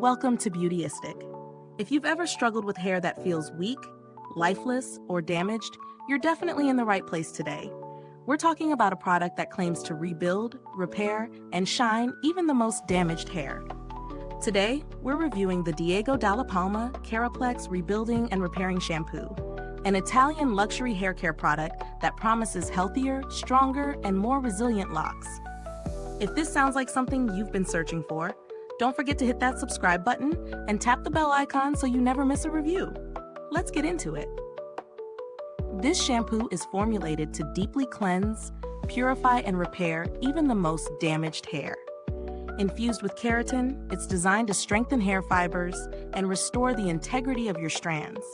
Welcome to Beautyistic. If you've ever struggled with hair that feels weak, lifeless, or damaged, you're definitely in the right place today. We're talking about a product that claims to rebuild, repair, and shine even the most damaged hair. Today, we're reviewing the dalla Palma Cheraplex Rebuilding and Repairing Shampoo, an Italian luxury hair care product that promises healthier, stronger, and more resilient locks. If this sounds like something you've been searching for, don't forget to hit that subscribe button and tap the bell icon so you never miss a review. Let's get into it. This shampoo is formulated to deeply cleanse, purify, and repair even the most damaged hair. Infused with keratin, it's designed to strengthen hair fibers and restore the integrity of your strands,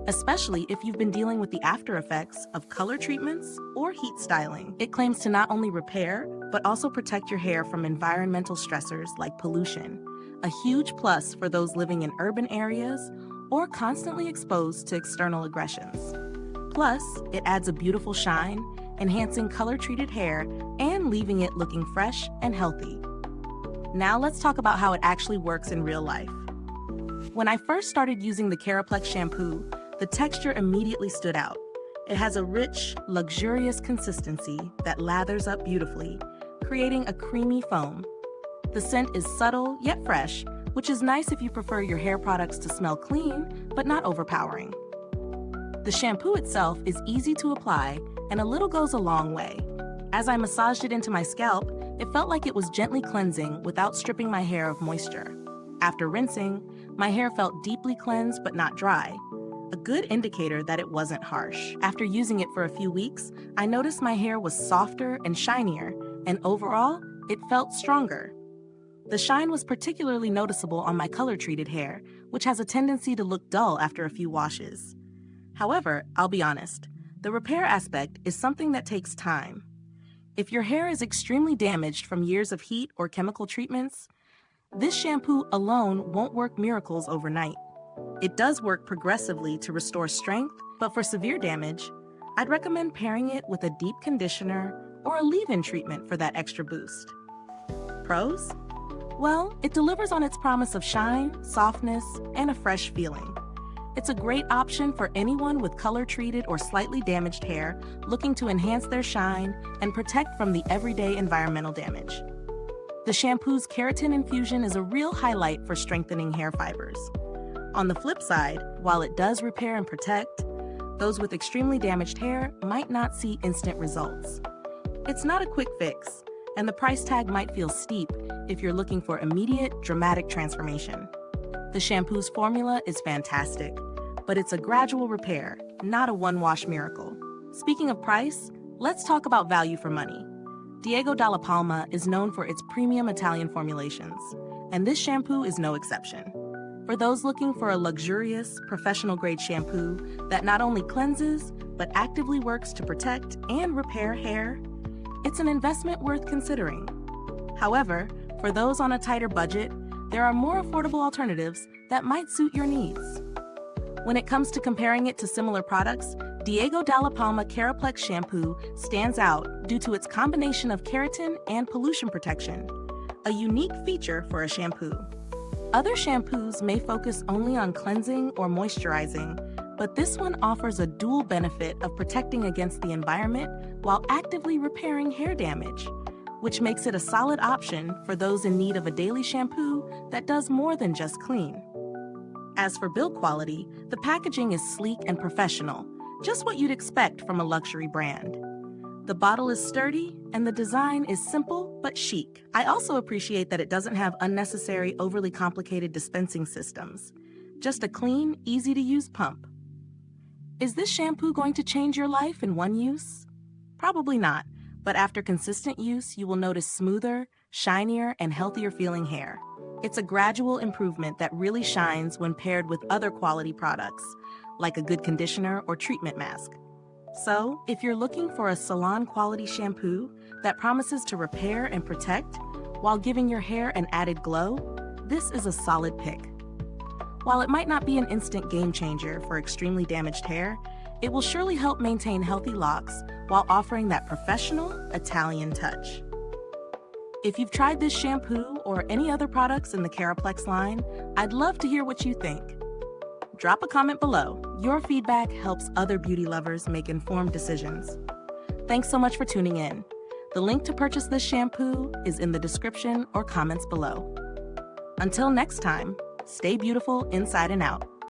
especially if you've been dealing with the after effects of color treatments or heat styling. It claims to not only repair, but also protect your hair from environmental stressors like pollution, a huge plus for those living in urban areas or constantly exposed to external aggressions. Plus, it adds a beautiful shine, enhancing color-treated hair and leaving it looking fresh and healthy. Now let's talk about how it actually works in real life. When I first started using the Cheraplex shampoo, the texture immediately stood out. It has a rich, luxurious consistency that lathers up beautifully, creating a creamy foam. The scent is subtle yet fresh, which is nice if you prefer your hair products to smell clean but not overpowering. The shampoo itself is easy to apply, and a little goes a long way. As I massaged it into my scalp, it felt like it was gently cleansing without stripping my hair of moisture. After rinsing, my hair felt deeply cleansed but not dry, a good indicator that it wasn't harsh. After using it for a few weeks, I noticed my hair was softer and shinier, and overall, it felt stronger. The shine was particularly noticeable on my color-treated hair, which has a tendency to look dull after a few washes. However, I'll be honest, the repair aspect is something that takes time. If your hair is extremely damaged from years of heat or chemical treatments, this shampoo alone won't work miracles overnight. It does work progressively to restore strength, but for severe damage, I'd recommend pairing it with a deep conditioner or a leave-in treatment for that extra boost. Pros? Well, it delivers on its promise of shine, softness, and a fresh feeling. It's a great option for anyone with color-treated or slightly damaged hair looking to enhance their shine and protect from the everyday environmental damage. The shampoo's keratin infusion is a real highlight for strengthening hair fibers. On the flip side, while it does repair and protect, those with extremely damaged hair might not see instant results. It's not a quick fix, and the price tag might feel steep if you're looking for immediate, dramatic transformation. The shampoo's formula is fantastic, but it's a gradual repair, not a one-wash miracle. Speaking of price, let's talk about value for money. Dalla Palma is known for its premium Italian formulations, and this shampoo is no exception. For those looking for a luxurious, professional-grade shampoo that not only cleanses, but actively works to protect and repair hair, it's an investment worth considering. However, for those on a tighter budget, there are more affordable alternatives that might suit your needs. When it comes to comparing it to similar products, dalla Palma Cheraplex Shampoo stands out due to its combination of keratin and pollution protection, a unique feature for a shampoo. Other shampoos may focus only on cleansing or moisturizing, but this one offers a dual benefit of protecting against the environment while actively repairing hair damage, which makes it a solid option for those in need of a daily shampoo that does more than just clean. As for build quality, the packaging is sleek and professional, just what you'd expect from a luxury brand. The bottle is sturdy, and the design is simple but chic. I also appreciate that it doesn't have unnecessary, overly complicated dispensing systems. Just a clean, easy-to-use pump. Is this shampoo going to change your life in one use? Probably not, but after consistent use, you will notice smoother, shinier, and healthier-feeling hair. It's a gradual improvement that really shines when paired with other quality products, like a good conditioner or treatment mask. So, if you're looking for a salon-quality shampoo that promises to repair and protect while giving your hair an added glow, this is a solid pick. While it might not be an instant game changer for extremely damaged hair, it will surely help maintain healthy locks while offering that professional Italian touch. If you've tried this shampoo or any other products in the Cheraplex line, I'd love to hear what you think. Drop a comment below. Your feedback helps other beauty lovers make informed decisions. Thanks so much for tuning in. The link to purchase this shampoo is in the description or comments below. Until next time, stay beautiful inside and out.